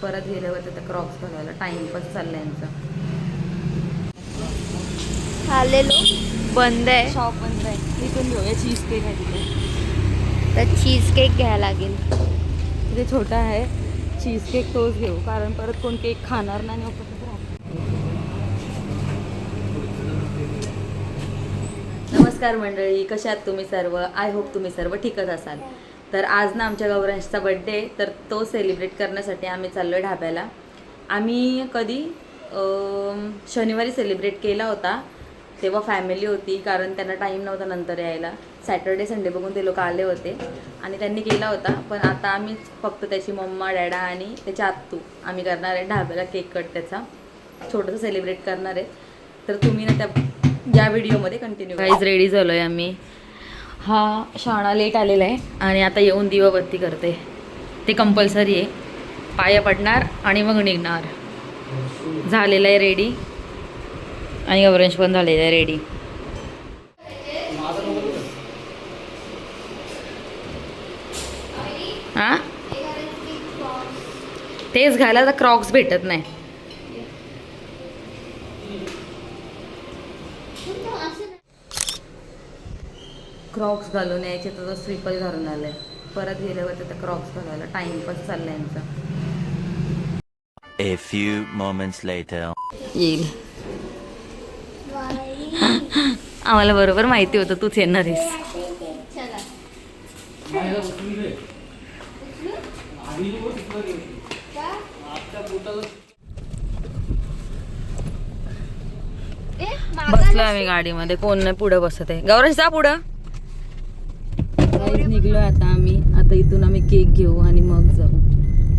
परत गेल्यावर तिथं क्रॉक्स घालायला टाइमपास चाललाय यांचा. आलेलो बंद आहे, शॉप बंद आहे. इथून घेऊया चीज केक आहे तिथे. तर चीज केक घ्यायला लागेल. तिथे छोटा आहे चीज केक, तोच घेऊ कारण परत कोण केक खाणार नाही आणि उपस्थित राहणार. नमस्कार मंडळी, कशा आहात तुम्ही सर्व? आय होप तुम्ही सर्व ठीकच असाल. तर आज ना आमच्या गौरांशचा बड्डे, तर तो सेलिब्रेट करण्यासाठी आम्ही चाललो आहे ढाब्याला. आम्ही कधी शनिवारी सेलिब्रेट केला होता, तेव्हा फॅमिली होती कारण त्यांना टाईम नव्हता नंतर यायला. सॅटर्डे संडे बघून ते लोक आले होते आणि त्यांनी केला होता. पण आता आम्ही फक्त त्याची मम्मा डॅडा आणि त्याची आत्तू आम्ही करणार आहे ढाब्याला केक कट, त्याचा छोटंसं सेलिब्रेट करणार आहे. तर तुम्ही ना या व्हिडिओमध्ये कंटिन्यू. गाईज रेडी झालो आहे आम्ही. हा शाणा लेट आलेला आहे आणि आता येऊन दिवाबत्ती करते. ते कंपल्सरी आहे. पाया पडणार आणि मग निघणार. झालेलं आहे रेडी आणि गौरांश पण झालेलं आहे रेडी. हां तेच घाला, तर क्रॉक्स भेटत नाही. क्रॉक्स घालून यायचे तर स्लीपर घालून आलंय. परत गेल्यावर तिथं क्रॉक्स घालायला टाइमपास चाललाय यांचा. A few moments later. येईल. आम्हाला बरोबर माहिती होतं तूच येणार आहेस. बसलो आम्ही गाडीमध्ये, कोण नाही पुढं बसत आहे. गौरांश जा पुढं. निघलोय आता आम्ही. आता इथून आम्ही केक घेऊ आणि मग जाऊ.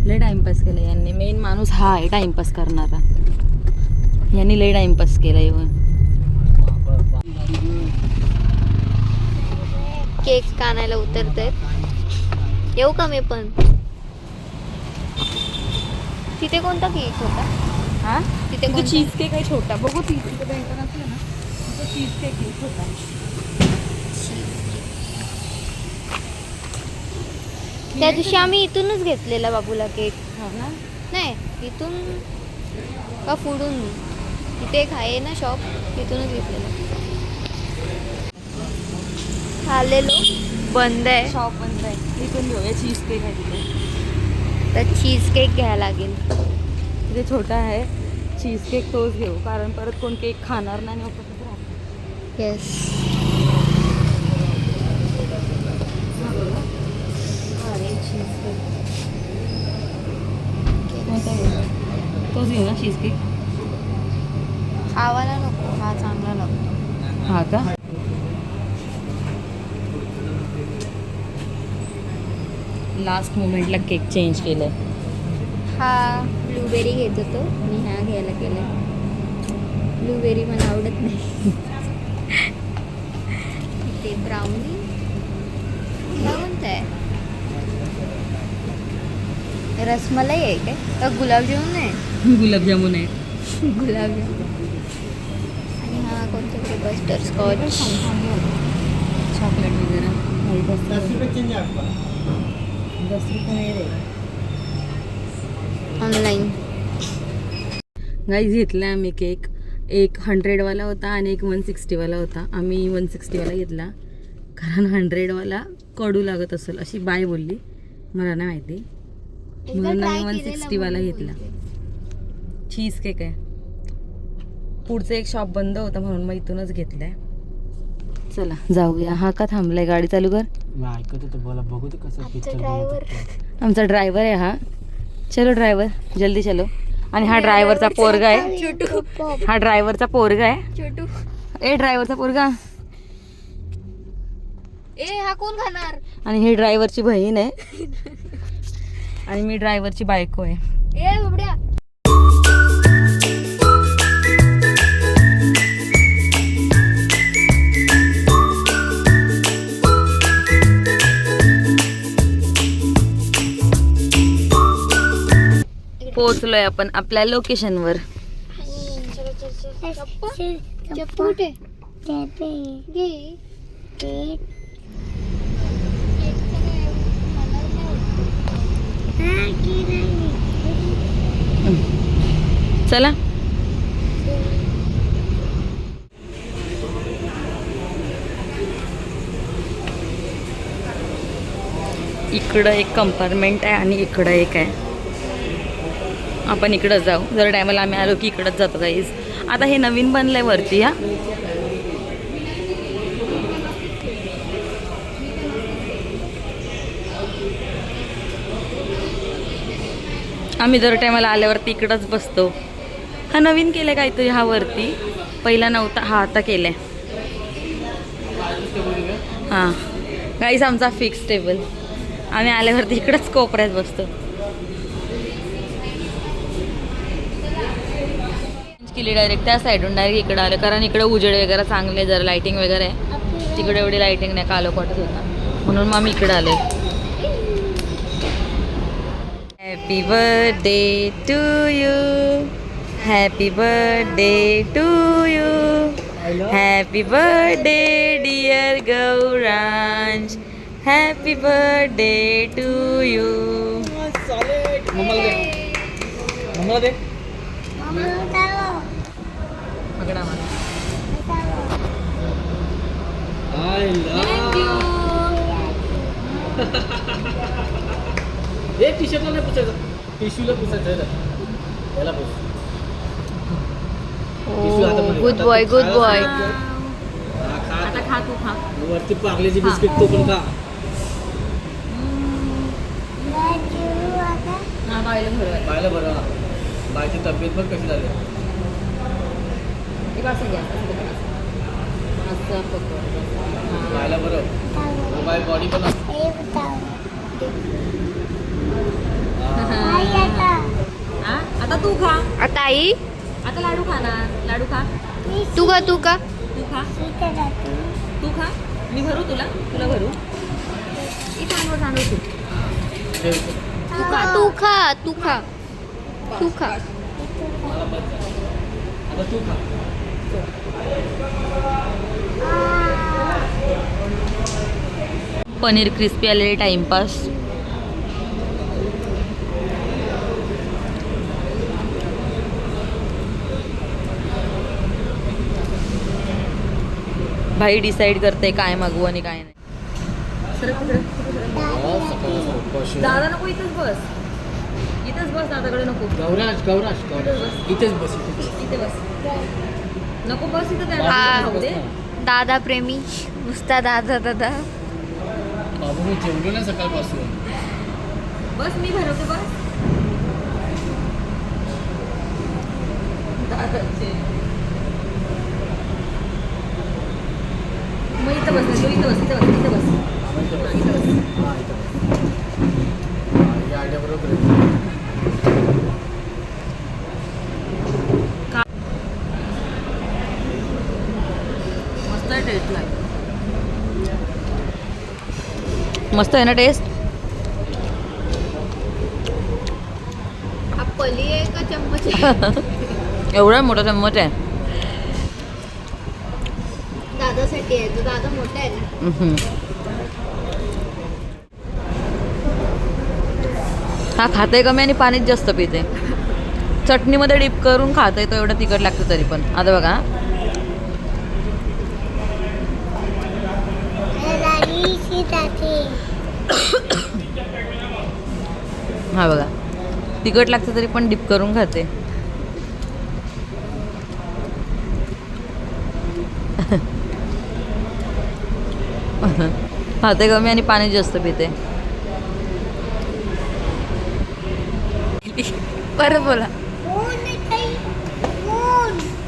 लय टाइमपास केला यांनी. मेन माणूस हा आहे टाइमपास करणारा. यांनी लय टाइमपास केला येऊन. केक आणायला उतरते. येऊ का मी पण? तिथे कोणता केक होता? हा तिथे तिथे चीज केक आहे छोटा. बघू तिथे बेंटर असलं ना, तो चीज केक होता. त्या दिवशी आम्ही इथूनच घेतलेला बाबूला केक. हा ना. नाही इथून का फुडून, तिथे एक आहे ना शॉप, तिथूनच घेतलेला. आलेलो बंद आहे, शॉप बंद आहे. इथून घेऊया चीज केक आहे तिथे. तर चीज केक घ्यायला लागेल. तिथे छोटा आहे चीज केक, तोच घेऊ कारण परत कोण केक खाणार नाही आणि उपस्थित राहणार. येस. तोच घेऊ ना चीज केक. खावायला नको, हा चांगला लागतो. हा का? लास्ट मोमेंटला केक चेंज केलाय. हा ब्लूबेरी घेत होतो आणि हा घ्यायला केला. ब्लूबेरी मला आवडत नाही. ते ब्राउनी कोणतं आहे? रसमलाई आहे काय? तर गुलाबजामुन आहे. गुलाबजामुन आहे. गुलाबजामुन. आणि हा कोणतं तरी बटर स्कॉच, चॉकलेट वगैरे. 10 रुपये ऑनलाईन. गाईज घेतला आम्ही केक. एक 100वाला होता आणि एक 160वाला होता. आम्ही 160वाला घेतला कारण 100वाला कडू लागत असेल अशी बाय बोलली, मला नाही माहिती, म्हणून आम्ही 160वाला घेतला. चीज केक आहे. पुढचं एक शॉप बंद होतं म्हणून मग इथूनच घेतलाय. चला जाऊया. हा का थांबलाय? गाडी चालू कर. आमचा ड्रायव्हर आहे हा. चलो ड्रायव्हर, जल्दी चलो. आणि हा ड्रायव्हरचा पोरगा आहे. हा ड्रायव्हरचा पोरगा आहे. ए ड्रायव्हरचा पोरगा. ए हा कोण खाणार? आणि ही ड्रायव्हरची बहीण आहे आणि मी ड्रायव्हरची बायको आहे. ए बाबड्या. पोहोचलोय आपण आपल्या लोकेशनवर. कुठे? चला. इकडं एक कंपार्टमेंट आहे आणि इकडं एक आहे. आपण इकडं जाऊ. जर टायमाला आम्ही आलो की इकडंच जातो गाईज. आता हे नवीन बनलंय वरती. हा आम्ही दर टायमाला आल्यावरती इकडंच बसतो. हा नवीन केलं काहीतरी हा वरती. पहिला नव्हता, हा आता केलाय. हां गाईज आमचा फिक्स टेबल. आम्ही आल्यावरती इकडंच कोपऱ्यात बसतो. केली डायरेक्ट त्या साईडून डायरेक्ट इकडं आलं कारण इकडं उजेड वगैरे चांगले, जरा लाईटिंग वगैरे आहे. तिकडे एवढी लाईटिंग नाही, कालोख वाटत होता म्हणून मग आम्ही इकडं आले. Happy birthday to you, happy birthday to you, happy birthday dear Gauransh, happy birthday to you. पकडा मला. टी शर्टला नाही पुसायचं, टिश्यूला पुसायचं. याला पुस. Good boy, good boy. आता खा तू, खा. वरती पार्लेची बिस्किट तो पण खा. हा पाहिलं बरं बायची तब्येत पण कशी झाली. पाहिलं बरं बाय बॉडी पण आता तू खा. आता आई आता लाडू खा ना. लाडू खा. तू का तू खा. तू खा. मी भरू तुला. तुला भरू. इथं आणू आणू तू. तू खा, तू खा, तू खा, तू खा. आता तू खा. पनीर क्रिस्पी आलेले टाइमपास. भाई डिसाईड करते काय मागवू आणि काय नाही. दादा नको, इथंच बस. इथंच बस, दादाकडे नको. गौराश गौराश गौराश इथेच बस. इथे बस. नको बस इथं. हा. त्या खाऊ दे. दादा प्रेमी नुसता दादा दादा. बाबू मी जेवलो ना सकाळपासून. बस मी भरवते. बस दादाचे. मग इथं बस. तू इथं बस. इथं बस. इथं बस. इथं बस. या आयडिया बरोबर आहे. मस्त आहे टेस्ट. लाग मस्त आहे ना टेस्ट. हा पली आहे का चम्मच आहे? एवढा मोठा चम्मच आहे. दादासाठी आहे. तो दादा मोठा आहे ना. हा खाते कमी आणि पाणीच जास्त पिते. चटणीमध्ये डिप करून खाता येतो. एवढं तिखट लागतं तरी पण. आता बघा हा बघा तिखट लागतं तरी पण डिप करून खाते. खाते कमी आणि पाणी जास्त पिते. बरं बोला.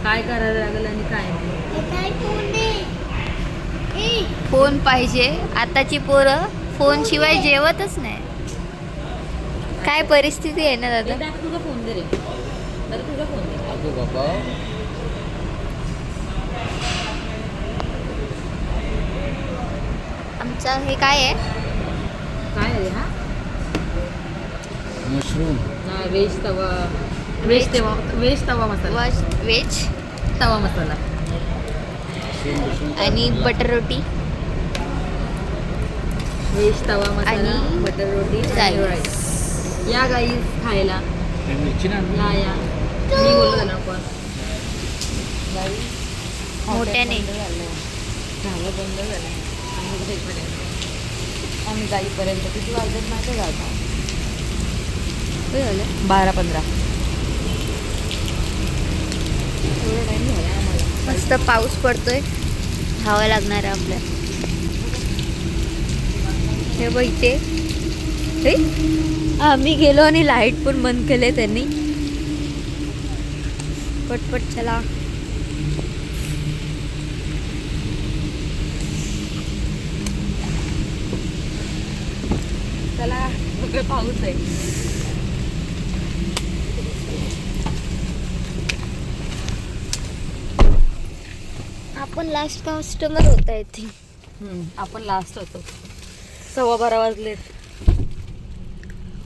काय करायला लागेल आणि काय नाही. फोन पाहिजे. आताची पोरं फोन शिवाय जेवतच नाही. काय परिस्थिती आहे ना दादा. दादा तुझा फोन दे रे. दादा तुझा फोन दे. अगो बाबा आमचं हे काय आहे? काय आहे हा? मशरूम. व्हेज तवा. व्हेज तवा मसाला. व्हेज तवा मसाला आणि बटर रोटी. व्हेज तवा मसाला, आणि बटर रोटी आणि राईस. राईस. या गाईस खायला. मिरची ना. या मी बोललो ना पण मोठ्याने. झालं बंद झालं आम्ही जाईपर्यंत आम्ही जाईपर्यंत किती वाजत माहिती का आता? 12-15 एवढा टाईम झाला आम्हाला. मस्त पाऊस पडतोय, धावायला लागणार आहे आपल्या. हे बघ इथे हे, आम्ही गेलो आणि लाईट पण बंद केले त्यांनी. पटपट चला. चला सगळं पाऊस आहे. आपण लास्ट कस्टमर होता आय थिंक. आपण लास्ट होतो. 12:15 वाजलेत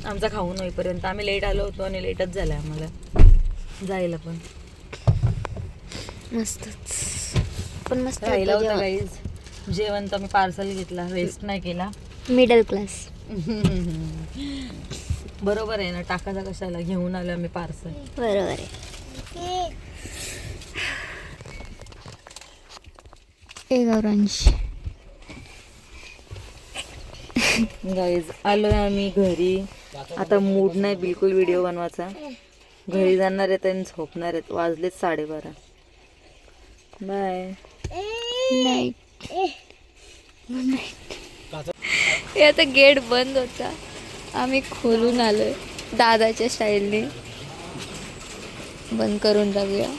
आमचा खाऊन होईपर्यंत. आम्ही लेट आलो होतो आणि लेटच झालं आम्हाला जायला पण. मस्तच पण मस्त राहिला होता गाईज जेवण तर मी पार्सल घेतला, वेस्ट नाही केला. Middle class. बरोबर आहे ना, टाकाचा कशाला, घेऊन आलो आम्ही पार्सल. बरोबर आहे. ए गौरांश गाईज आलोय आम्ही घरी. आता मूड नाही बिलकुल व्हिडिओ बनवायचा. घरी जाणार आहेत आणि झोपणार आहेत. वाजलेत 12:30. बाय. नाईट. हे आता गेट बंद होता, आम्ही खोलून आलोय दादाच्या स्टाईलने. बंद करून टाकूया.